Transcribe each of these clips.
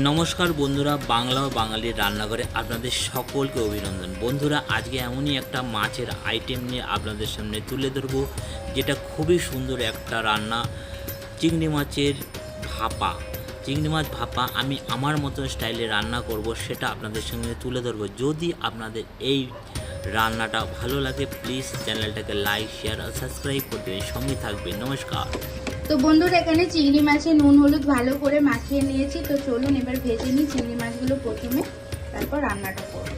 নমস্কার বন্ধুরা, বাংলা ও বাঙালির রান্নাঘরে আপনাদের সকলকে অভিনন্দন। বন্ধুরা, আজকে এমনই একটা মাছের আইটেম নিয়ে আপনাদের সামনে তুলে ধরবো, যেটা খুবই সুন্দর একটা রান্না, চিংড়ি মাছের ভাপা। চিংড়ি মাছ ভাপা আমি আমার মতো স্টাইলে রান্না করব, সেটা আপনাদের সঙ্গে তুলে ধরবো। যদি আপনাদের এই রান্নাটা ভালো লাগে, প্লিজ চ্যানেলটাকে লাইক, শেয়ার আর সাবস্ক্রাইব করে দেবেন, সঙ্গে থাকবেন। নমস্কার। তো বন্ধুরা, এখানে চিংড়ি মাছে নুন হলুদ ভালো করে মাখিয়ে নিয়েছি। তো চলুন এবার ভেজে নিই চিংড়ি মাছগুলো প্রথমে, তারপর রান্নাটা করব।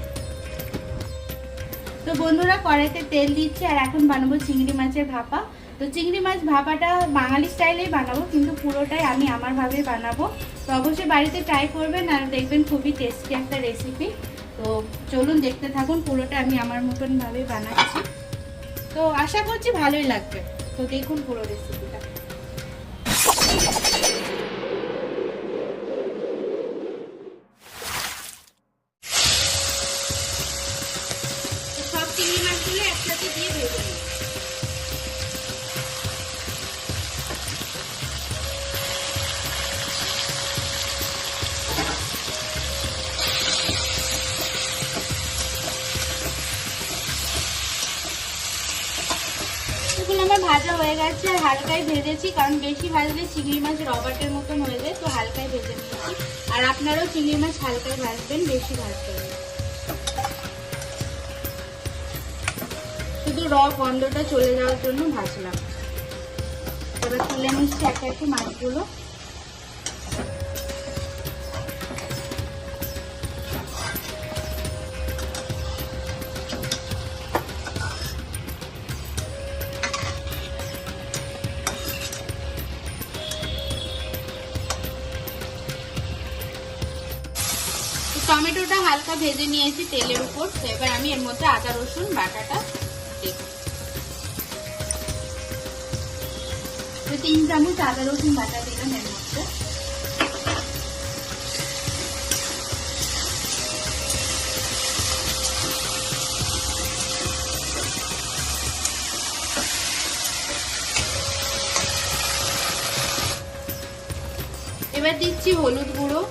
তো বন্ধুরা, কড়াইতে তেল দিচ্ছি আর এখন বানাবো চিংড়ি মাছের ভাপা। তো চিংড়ি মাছ ভাপাটা বাঙালি স্টাইলেই বানাবো, কিন্তু পুরোটাই আমি আমার ভাবে বানাবো। তো অবশ্যই বাড়িতে ট্রাই করবেন আর দেখবেন খুবই টেস্টি একটা রেসিপি। তো চলুন দেখতে থাকুন, পুরোটা আমি আমার মতন ভাবে বানাচ্ছি। তো আশা করছি ভালোই লাগবে। তো দেখুন পুরো রেসিপিটা। সব চিংড়ি মাছগুলো একসাথে দিয়ে ভেজে নিই। এগুলো আমার ভাজা হয়ে গেছে আর হালকাই ভেজেছি, কারণ বেশি ভাজলে চিংড়ি মাছ রবার্টের মতন হয়ে যায়। তো হালকাই ভেজে নিয়েছি। আর আপনারাও চিংড়ি মাছ হালকাই ভাজবেন, বেশি ভাজবেন না। শুধু গন্ধটা চলে যাওয়ার জন্য ভাজলাম। এবার তুলে নিচ্ছি একটা একটু মাছগুলো। টমেটোটা হালকা ভেজে নিয়েছি তেলের উপর। তো এবার আমি এর মধ্যে আদা রসুন বাটাটা দেব। 3 চামচ আদা রসুন বাটা দিলাম এর মধ্যে। এবার দিচ্ছি হলুদ গুঁড়ো,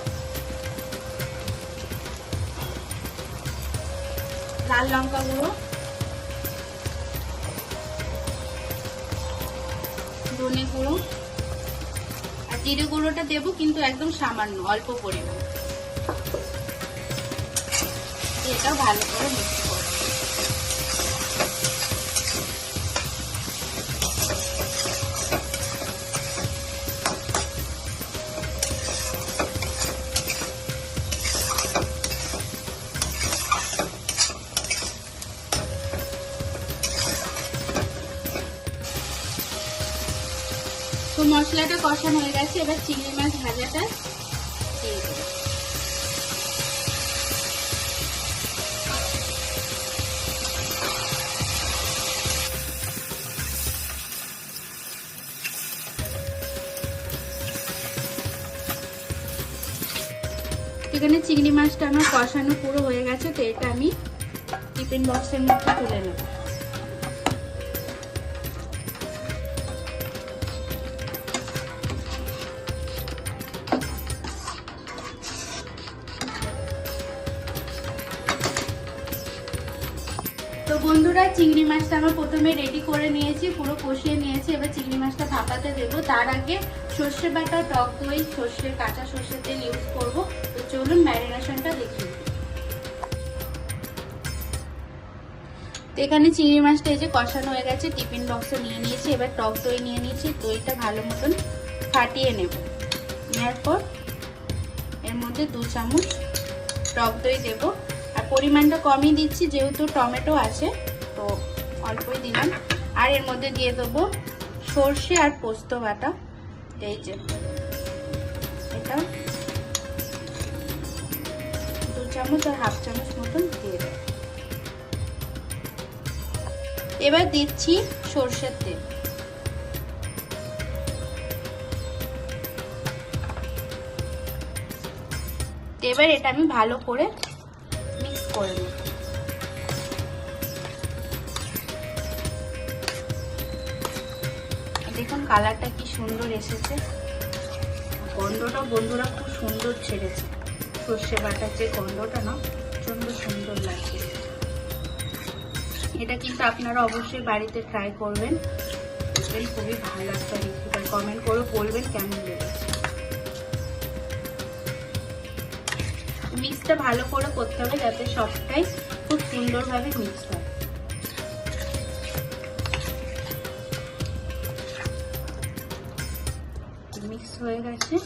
লাল লঙ্কা গুঁড়ো, ধনে গুঁড়ো আর জিরে গুঁড়োটা দেবো, কিন্তু একদম সামান্য, অল্প পরিমাণ। এটাও ভালো করে মিক্স করব। তো মশলাটা কষানো হয়ে গেছে, এবার চিংড়ি মাছ ভাজাটা দিয়ে দেব। এখানে চিংড়ি মাছটা আমার কষানো পুরো হয়ে গেছে। তো এটা আমি টিফিন বক্সের মধ্যে তুলে নেব। তো বন্ধুরা, চিংড়ি মাছটা আমার প্রথমে রেডি করে নিয়েছি, পুরো কষিয়ে নিয়েছি। এবার চিংড়ি মাছটা ভাপাতে দেবো। তার আগে সর্ষে বাটা, টক দই, কাঁচা সর্ষের তেল ইউজ করবো। তো চলুন ম্যারিনেশনটা দেখি। তো এখানে চিংড়ি মাছটা এই যে কষানো হয়ে গেছে, টিফিন বক্সে নিয়ে নিয়েছি। এবার টক দই নিয়ে নিয়েছি। দইটা ভালো মতন ফাটিয়ে নেব। নেওয়ার পর এর মধ্যে 2 চামচ টক দই দেবো। আর পরিমাণটা কমই দিচ্ছি, যেহেতু টমেটো আছে, তো অল্পই দিলাম। আর এর মধ্যে দিয়ে দেবো সর্ষে আর পোস্ত বাটা। এই যে এটা 2 চামচ আর হাফ চামচ মতন দিয়ে দেবো। এবার দিচ্ছি সর্ষের তেল। এবার এটা আমি ভালো করে মিক্স করে নেব। দেখুন কালারটা কি সুন্দর এসেছে, গন্ধটাও বন্ধুরা খুব সুন্দর ছেড়েছে। সর্ষে বাটার যে গন্ধটা না প্রচণ্ড সুন্দর লাগছে। এটা কিন্তু আপনারা অবশ্যই বাড়িতে ট্রাই করবেন, দেখবেন খুবই ভালো একটা রেসিপি। কমেন্ট করে বলবেন কেমন লেগেছে। মিক্সটা ভালো করে করতে হবে যাতে সবটাই খুব সুন্দরভাবে মিক্স হয়। মিক্স হয়ে গেছে।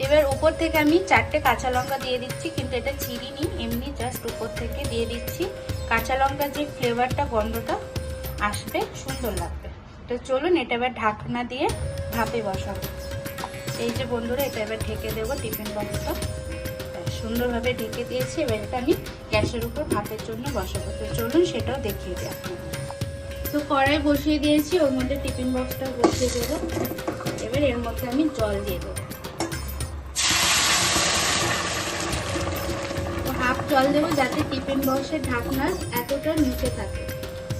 এবার উপর থেকে আমি 4টে কাঁচা লঙ্কা দিয়ে দিচ্ছি, কিন্তু এটা চিড়িনি, এমনি জাস্ট উপর থেকে দিয়ে দিচ্ছি। কাঁচা লঙ্কার যে ফ্লেভারটা গন্ধটা আসবে, সুন্দর লাগবে। তো চলুন এটা এবার ঢাকনা দিয়ে ভাপে বসাবো। এই যে বন্ধুরা, এটা এবার ঢেকে দেবো টিফিন বক্সটা। সুন্দরভাবে ঢেকে দিয়েছি। এবার এটা আমি গ্যাসের উপর ভাপের জন্য বসাবো। তো চলুন সেটাও দেখিয়ে দিই আপনাদের। তো কড়াই বসিয়ে দিয়েছি, ওর মধ্যে টিফিন বক্সটা বসিয়ে দেবো। এবার এর মধ্যে আমি জল দিয়ে দেবো। হাফ জল দেবো যাতে টিফিন বক্সের ঢাকনা এতটা নিচে থাকে,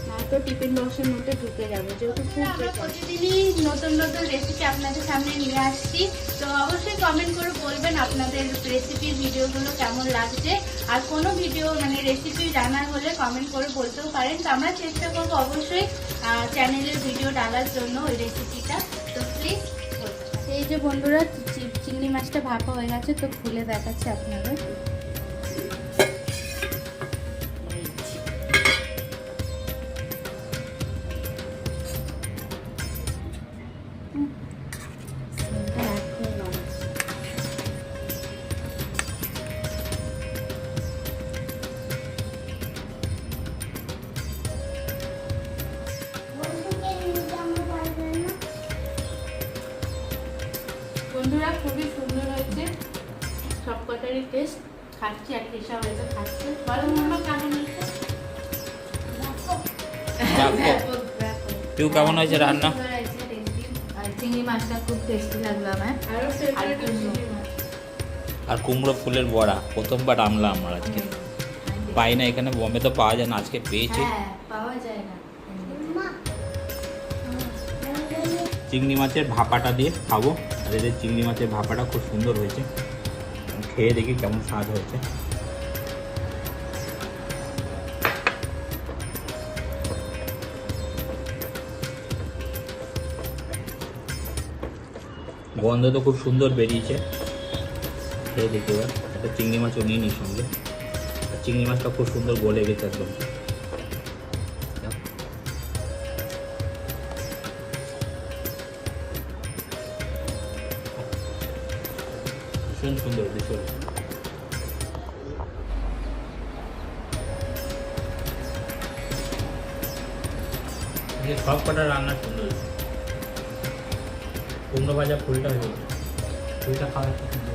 নয়তো টিফিন বক্সের মধ্যে ঢুকে যাবে। যেহেতু আমরা প্রতিদিনই নতুন নতুন রেসিপি আপনাদের সামনে নিয়ে আসছি, তো অবশ্যই কমেন্ট করে বলবেন আপনাদের রেসিপির ভিডিওগুলো কেমন লাগছে। আর কোনো ভিডিও মানে রেসিপি জানার হলে কমেন্ট করে বলতেও পারেন। তো আমরা চেষ্টা করবো অবশ্যই চ্যানেলের ভিডিও ডালার জন্য ওই রেসিপিটা। তো প্লিজ এই যে বন্ধুরা, চিংড়ি মাছটা ভাপা হয়ে গেছে, তো খুলে দেখাচ্ছি আপনাদের। বন্ধুরা খুবই সুন্দর হয়েছে, সবকটারই টেস্ট। খাচ্ছি আর কেসা হয়েছে খাচ্ছে। বলো মামা কেমন হয়েছে? তুই কেমন হয়েছে রান্না? চিংড়ি মাছটা খুব টেস্টি লাগলো আমার। আর কুমড়ো ফুলের বড়া প্রথমবার আনলাম আমরা আজকে, পাই না এখানে, বোম্বে তো পাওয়া যায় না, আজকে পেয়েছি। পাওয়া যায় না। চিংড়ি মাছের ভাপাটা দিয়ে খাবো। আর এদের চিংড়ি মাছের ভাপাটা খুব সুন্দর হয়েছে, খেয়ে দেখি কেমন স্বাদ হয়েছে। গন্ধ তো খুব সুন্দর বেরিয়েছে, খেয়ে দেখি এবার। একটা চিংড়ি মাছও নিয়ে নিই সঙ্গে। চিংড়ি মাছটা খুব সুন্দর গলে গেছে একদম। ভীষণ সুন্দর, ভীষণ। সব কটা রান্না সুন্দর। কুমড়ো ভাজা ফুলটা হয়েছে, ফুলটা খাওয়া সুন্দর।